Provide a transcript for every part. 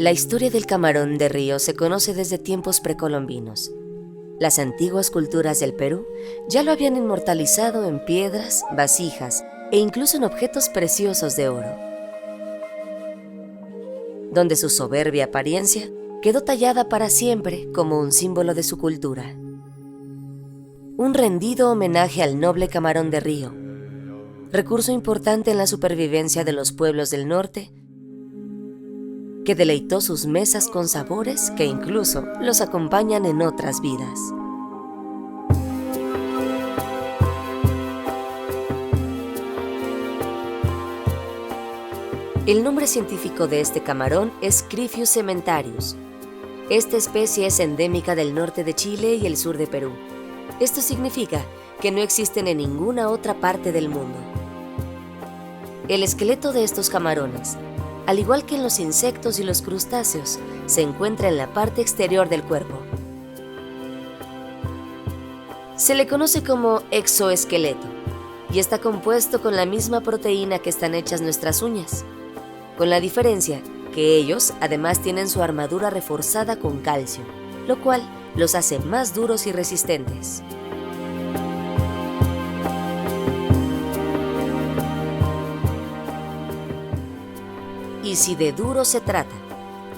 La historia del camarón de río se conoce desde tiempos precolombinos. Las antiguas culturas del Perú ya lo habían inmortalizado en piedras, vasijas e incluso en objetos preciosos de oro, donde su soberbia apariencia quedó tallada para siempre como un símbolo de su cultura. Un rendido homenaje al noble camarón de río, recurso importante en la supervivencia de los pueblos del norte, que deleitó sus mesas con sabores que incluso los acompañan en otras vidas. El nombre científico de este camarón es Criphius sementarius. Esta especie es endémica del norte de Chile y el sur de Perú. Esto significa que no existen en ninguna otra parte del mundo. El esqueleto de estos camarones, al igual que en los insectos y los crustáceos, se encuentra en la parte exterior del cuerpo. Se le conoce como exoesqueleto y está compuesto con la misma proteína que están hechas nuestras uñas, con la diferencia que ellos además tienen su armadura reforzada con calcio, lo cual los hace más duros y resistentes. Y si de duro se trata,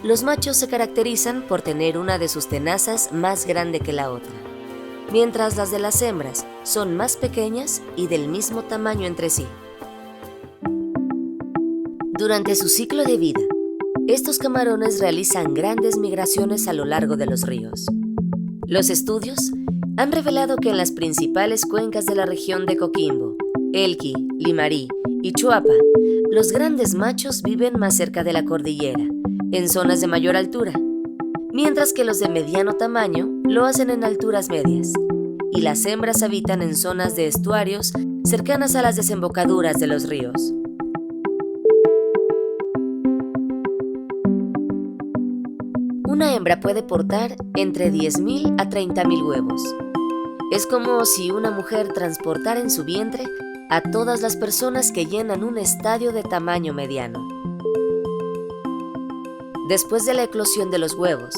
los machos se caracterizan por tener una de sus tenazas más grande que la otra, mientras las de las hembras son más pequeñas y del mismo tamaño entre sí. Durante su ciclo de vida, estos camarones realizan grandes migraciones a lo largo de los ríos. Los estudios han revelado que en las principales cuencas de la región de Coquimbo, Elqui, Limarí y Choapa, los grandes machos viven más cerca de la cordillera, en zonas de mayor altura, mientras que los de mediano tamaño lo hacen en alturas medias, y las hembras habitan en zonas de estuarios cercanas a las desembocaduras de los ríos. Una hembra puede portar entre 10.000 a 30.000 huevos. Es como si una mujer transportara en su vientre a todas las personas que llenan un estadio de tamaño mediano. Después de la eclosión de los huevos,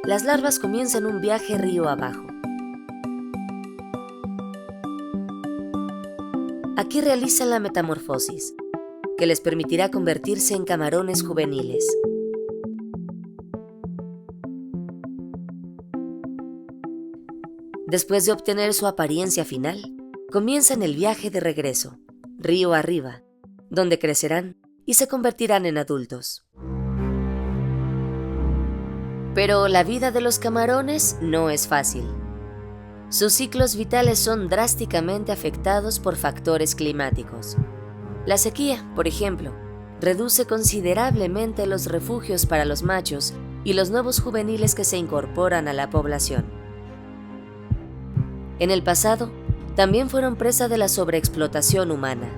las larvas comienzan un viaje río abajo. Aquí realizan la metamorfosis, que les permitirá convertirse en camarones juveniles. Después de obtener su apariencia final, comienzan el viaje de regreso, río arriba, donde crecerán y se convertirán en adultos. Pero la vida de los camarones no es fácil. Sus ciclos vitales son drásticamente afectados por factores climáticos. La sequía, por ejemplo, reduce considerablemente los refugios para los machos y los nuevos juveniles que se incorporan a la población. En el pasado, también fueron presa de la sobreexplotación humana.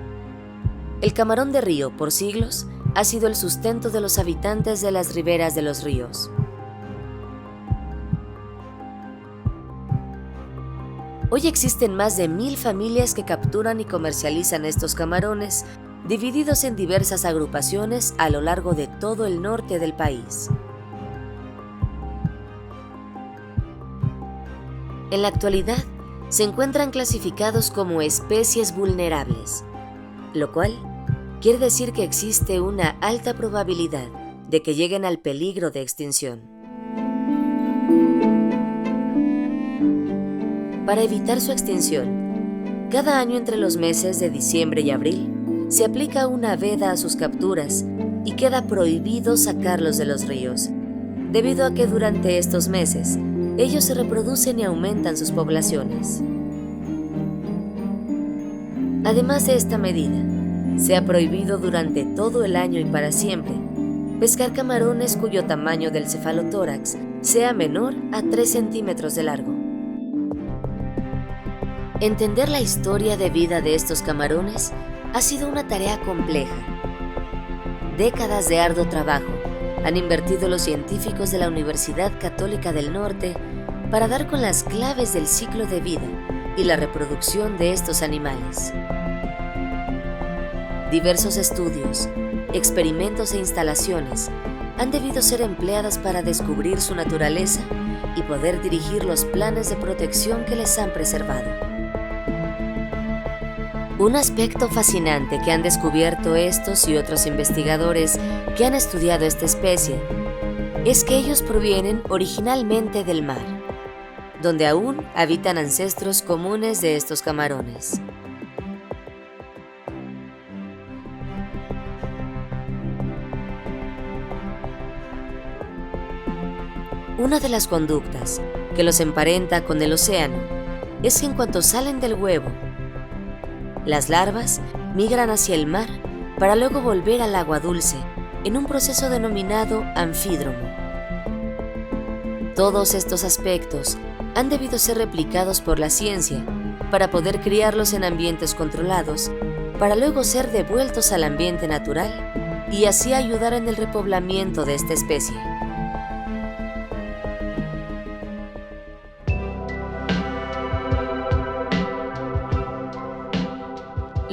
El camarón de río, por siglos, ha sido el sustento de los habitantes de las riberas de los ríos. Hoy existen más de 1.000 familias que capturan y comercializan estos camarones, divididos en diversas agrupaciones a lo largo de todo el norte del país. En la actualidad, se encuentran clasificados como especies vulnerables, lo cual quiere decir que existe una alta probabilidad de que lleguen al peligro de extinción. Para evitar su extinción, cada año entre los meses de diciembre y abril, se aplica una veda a sus capturas y queda prohibido sacarlos de los ríos, debido a que durante estos meses, ellos se reproducen y aumentan sus poblaciones. Además de esta medida, se ha prohibido durante todo el año y para siempre pescar camarones cuyo tamaño del cefalotórax sea menor a 3 centímetros de largo. Entender la historia de vida de estos camarones ha sido una tarea compleja. Décadas de arduo trabajo han invertido los científicos de la Universidad Católica del Norte para dar con las claves del ciclo de vida y la reproducción de estos animales. Diversos estudios, experimentos e instalaciones han debido ser empleadas para descubrir su naturaleza y poder dirigir los planes de protección que les han preservado. Un aspecto fascinante que han descubierto estos y otros investigadores que han estudiado esta especie es que ellos provienen originalmente del mar, donde aún habitan ancestros comunes de estos camarones. Una de las conductas que los emparenta con el océano es que en cuanto salen del huevo, las larvas migran hacia el mar para luego volver al agua dulce en un proceso denominado anfídromo. Todos estos aspectos han debido ser replicados por la ciencia para poder criarlos en ambientes controlados, para luego ser devueltos al ambiente natural y así ayudar en el repoblamiento de esta especie.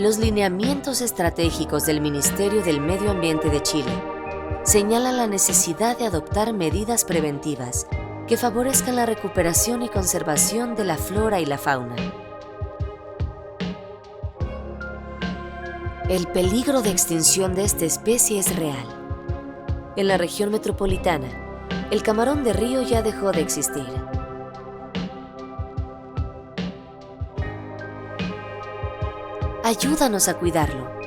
Los lineamientos estratégicos del Ministerio del Medio Ambiente de Chile señalan la necesidad de adoptar medidas preventivas que favorezcan la recuperación y conservación de la flora y la fauna. El peligro de extinción de esta especie es real. En la región metropolitana, el camarón de río ya dejó de existir. Ayúdanos a cuidarlo.